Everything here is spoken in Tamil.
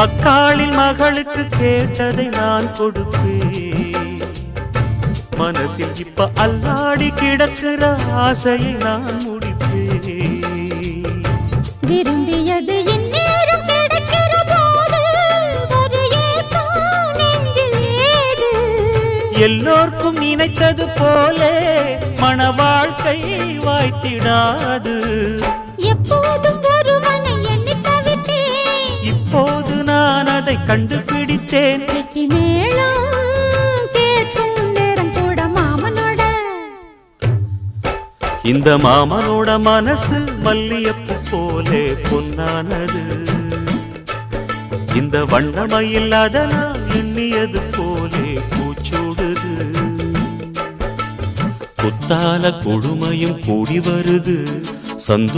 அக்காளின் மகளுக்கு கேட்டதை நான் கொடுப்பேன். மனசில் இப்ப அல்லாடி கிடக்கிற ஆசையை நான் முடிப்பேன். விரும்பியது இந்நேரம் கிடைக்கிற போது ஒரு ஏக்கம் நெஞ்சில் ஏது? எல்லோர்க்கும் நினைத்தது போலே மன வாழ்க்கை வாய்த்திடாது. எப்போதும் ஒருவனை எண்ணி தவித்தேன், இப்போது நான் அதை கண்டுபிடித்தேன். கெட்டி மேளம் கேட்கும் நேரம் கூட மாமனோட. இந்த மாமனோட மனசு மல்லியப்பு போலே பொன்னானது. இந்த வண்ணமயில் அதனால் எண்ணியது போலே பூச்சூடுது. புத்தால கொடுமையும் கூடி வருது. சந்தோ